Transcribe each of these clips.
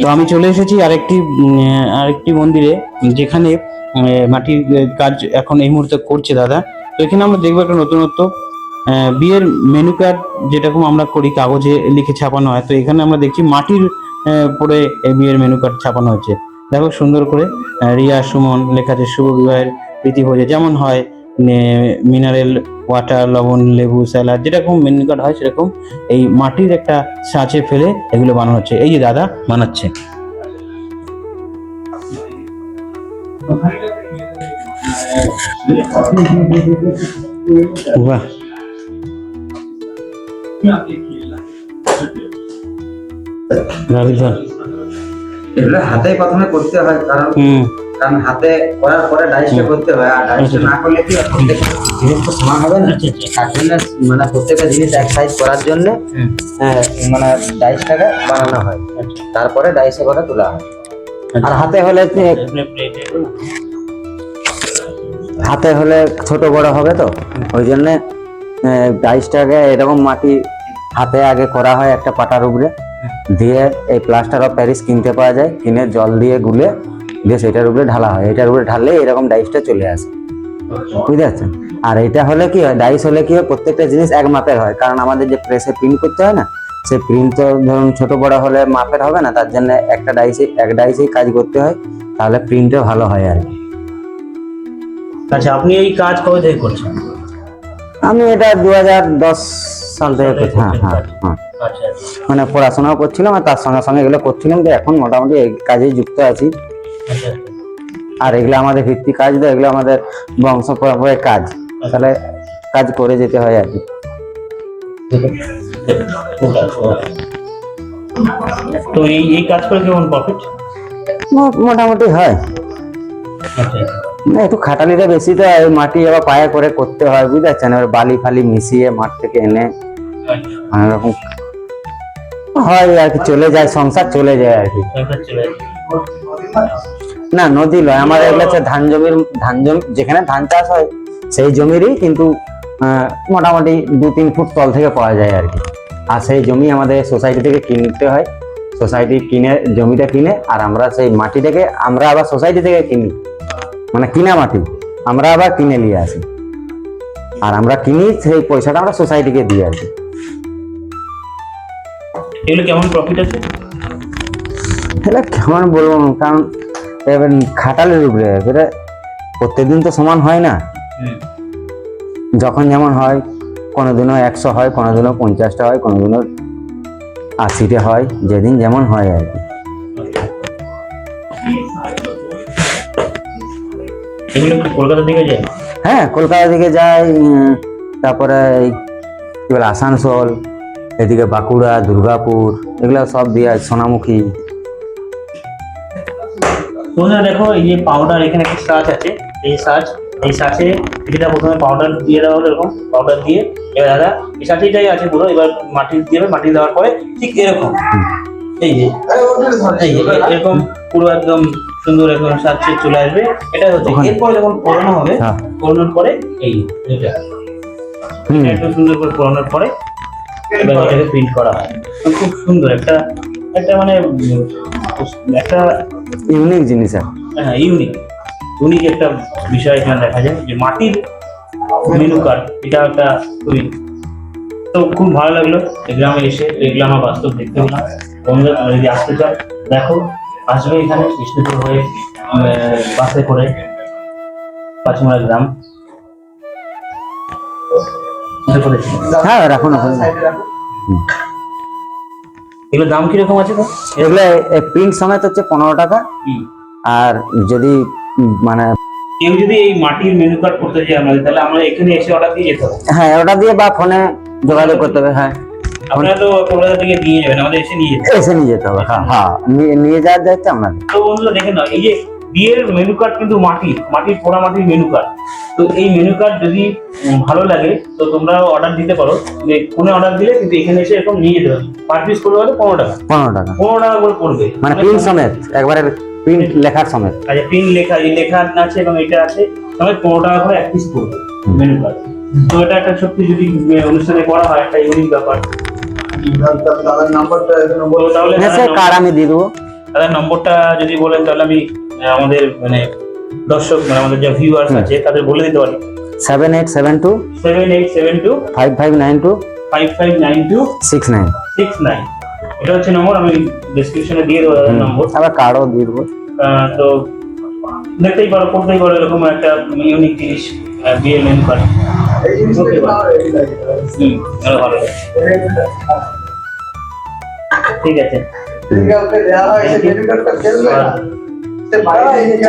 তো আমি চলে এসেছি আরেকটি মন্দিরে, যেখানে মাটির কাজ এখন এই মুহূর্তে করছে দাদা। তো এখানে আমরা দেখবো একটা নতুনত্ব, বিয়ের মেনু কার্ড যেরকম আমরা করি কাগজে লিখে ছাপানো হয়, তো এখানে আমরা দেখছি মাটির পরে এই বিয়ের মেনু কার্ড ছাপানো হয়েছে। দেখো সুন্দর করে রিয়া সুমন লেখা আছে, শুভ বিবাহের প্রীতি ভোজে যেমন হয় মিনারেল ওয়াটার, লবণ, লেবু, স্যালাড, যেরকম মেনু কার্ড হয় সেরকম এই মাটির একটা ছাঁচে ফেলে এগুলো বানানো হচ্ছে। এই যে দাদা বানাচ্ছে। বাহ, এগুলো হাতে প্রথমে করতে হয়, কারণ হাতে করার পরে ডাইসটা করতে হয়, আর ডাইসটা না করলে কি প্রত্যেকটা জিনিস তো সমান হবে না। তার জন্য মানে প্রত্যেকটা জিনিস এক সাইজ করার জন্য মানে ডাইসটাকে বানানো হয়, তারপরে ডাইসে করে তোলা হয়। আর হাতে হলে ছোট বড় হবে, তো ওই জন্য ডাইসটাকে এরকম মাটি হাতে আগে করা হয় একটা পাটার উপরে দিয়ে। এই প্লাস্টার অফ প্যারিস কিনতে পাওয়া যায়, কিনে জল দিয়ে গুলে দিয়ে সেটার উপরে ঢালা হয়। এটার উপরে ঢাললে এরকম ডাইসটা চলে আসে, বুঝতে পারছেন। আর এটা হলে কি হয়, ডাইস হলে কি হয়, প্রত্যেকটা জিনিস এক মাপের হয়। কারণ আমাদের যে প্রেসে প্রিন্ট করতে হয় না, সেই প্রিন্ট তো ধরুন ছোট বড় হলে মাপের হবে না, তার জন্য এক ডাইসেই কাজ করতে হয়, তাহলে প্রিন্টও ভালো হয় আর কি। আচ্ছা, আপনি এই কাজ কবে থেকে করছেন? আমি এটা 2010 সাল থেকে করছি। হ্যাঁ, মানে পড়াশোনাও করছিলাম আর তার সঙ্গে সঙ্গে এগুলো করছিলাম, তো এখন মোটামুটি এই কাজেই যুক্ত আছি। আর এগুলো আমাদের ভিত্তি কাজ, তো এগুলো আমাদের বংশ পরম্পরায় কাজ, তাহলে কাজ করে যেতে হয় আর কি। তো এই কাজ করে কেমন প্রফিট? মোটামুটি হয়, একটু খাটালিটা বেশি, তো মাটি আবার পায়ে করে করতে হয়, বুঝতে পারছেন। এবার বালি ফালি মিশিয়ে মাঠ থেকে এনে অনেক রকম হয় আর কি, চলে যায়, সংসার চলে যায় আর কি। না, নদী নয়, আমার এগুলো হচ্ছে ধান জমি, যেখানে ধান চাষ হয় সেই জমিরই, কিন্তু মোটামুটি 2-3 ফুট তল থেকে পাওয়া যায় আর কি। আর সেই জমি আমাদের সোসাইটি থেকে কিনতে হয়, সোসাইটি কিনে জমিটা কিনে, আর আমরা সেই মাটিটাকে আমরা আবার সোসাইটি থেকে কিনি, মানে কিনা মাটি আমরা আবার কিনে নিয়ে আসি, আর আমরা কিনি সেই পয়সাটা আমরা সোসাইটিকে দিয়ে আসি। এগুলো কেমন প্রফিট আছে? এটা কেমন বলবো, কারণ এবার খাটালের উপরে, এবারে প্রত্যেকদিন তো সমান হয় না, যখন যেমন হয়, কোনোদিনও 100 হয়, কোনোদিনও 50টা হয়, কোনোদিনও 80টা হয়, যেদিন যেমন হয় আর কি। এগুলো কি কলকাতা থেকে যায়? হ্যাঁ, কলকাতা থেকে যায়, তারপরে কি বলে আসানসোল, এদিকে বাঁকুড়া, দুর্গাপুর, এগুলো সব দিয়ে, সোনামুখী। তোমরা দেখো, এই যে পাউডার, এখানে একটা সাজ আছে, এই সাজে যেটা প্রথমে পাউডার দিয়ে দেওয়া হলো, এরকম পাউডার দিয়ে, এবার দাদা এই সাজেটাই আছে পুরো, এবার মাটি দেবে, মাটি দেওয়ার পরে ঠিক এরকম, এই যে এরকম পুরো একদম সুন্দর একদম সাজ চলে আসবে। এটা হচ্ছে এরপরে যখন পোড়ানো হবে, পোড়ানোর পরে এই এটা একটু সুন্দর করে পোড়ানোর পরে এবার এটাকে প্রিন্ট করা হয়। খুব সুন্দর একটা মানে একটা ইউনিক জিনিস। হ্যাঁ, ইউনিক একটা বিষয় এখানে দেখা যায়, যে মাটির মেনু কার্ড, এটা একটা খুবই, তো খুব ভালো লাগলো গ্রামে এসে এগুলো আমার বাস্তব দেখতে পেলাম। বন্ধুরা যদি আসতে চাও, দেখো, আসবে এখানে বিষ্ণুপুর হয়ে বাসে করে পাঁচমোড়া গ্রাম। হ্যাঁ, রাখুন। এগুলোর দাম কিরকম আছে? এগুলো প্রিন্ট সমেত হচ্ছে 15 টাকা। আর যদি মানে কেউ যদি এই মাটির মেনু কার্ড করতে চাই আমাদের, তাহলে আমরা এখানে এসে অর্ডার দিয়ে যেতে হবে? হ্যাঁ, অর্ডার দিয়ে বা ফোনে যোগাযোগ করতে হবে। হ্যাঁ, আপনারা তো কলকাতা থেকে নিয়ে যাবেন, আমাদের এসে নিয়ে যেতে হবে। হ্যাঁ, নিয়ে যাওয়ার দায়িত্ব আপনাদের। তো বন্ধুরা দেখেন না, এই যে বিয়ের মেনু কার্ড কিন্তু মাটির পোড়া মাটির মেনু কার্ড। তো এই মেনু কার্ড যদি ভালো লাগে, তো তোমরা অর্ডার দিতে পারো, যে ফোনে অর্ডার দিলে কিন্তু এখানে এসে এরকম নিয়ে যেতে হবে। পার পিস পড়বে 15 টাকা। 15 টাকা করে পড়বে, মানে প্রিন্ট সমেত, একবারে প্রিন্ট লেখার সমেত। আচ্ছা, প্রিন্ট লেখা আছে এবং এটা আছে, তাহলে 15 টাকা করে এক পিস পড়বে মেনু কার্ড। তো এটা একটা সত্যি, যদি অনুষ্ঠানে করা হয়, একটা ইউনিক ব্যাপার। দাদার নাম্বারটা এখানে বলো, তাহলে কার্ড আমি দিয়ে দেবো। দাদা নম্বরটা যদি বলেন তাহলে আমি আমাদের মানে দর্শক মানে আমাদের যে ভিউয়ার্স আছে তাদের বলে দিতে পারি। 7872 7872 5592 5592 69। 69, এটা হচ্ছে নম্বর, আমি ডেসক্রিপশনে দিয়ে দেবো দাদার নম্বর। আবার কার্ডও দিয়ে দেবো। তো দেখতেই পারো, করতেই পারো এরকম একটা ইউনিক জিনিস, বিয়ের মেনু কার্ড। ভালো, ঠিক আছে,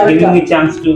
giving me chance to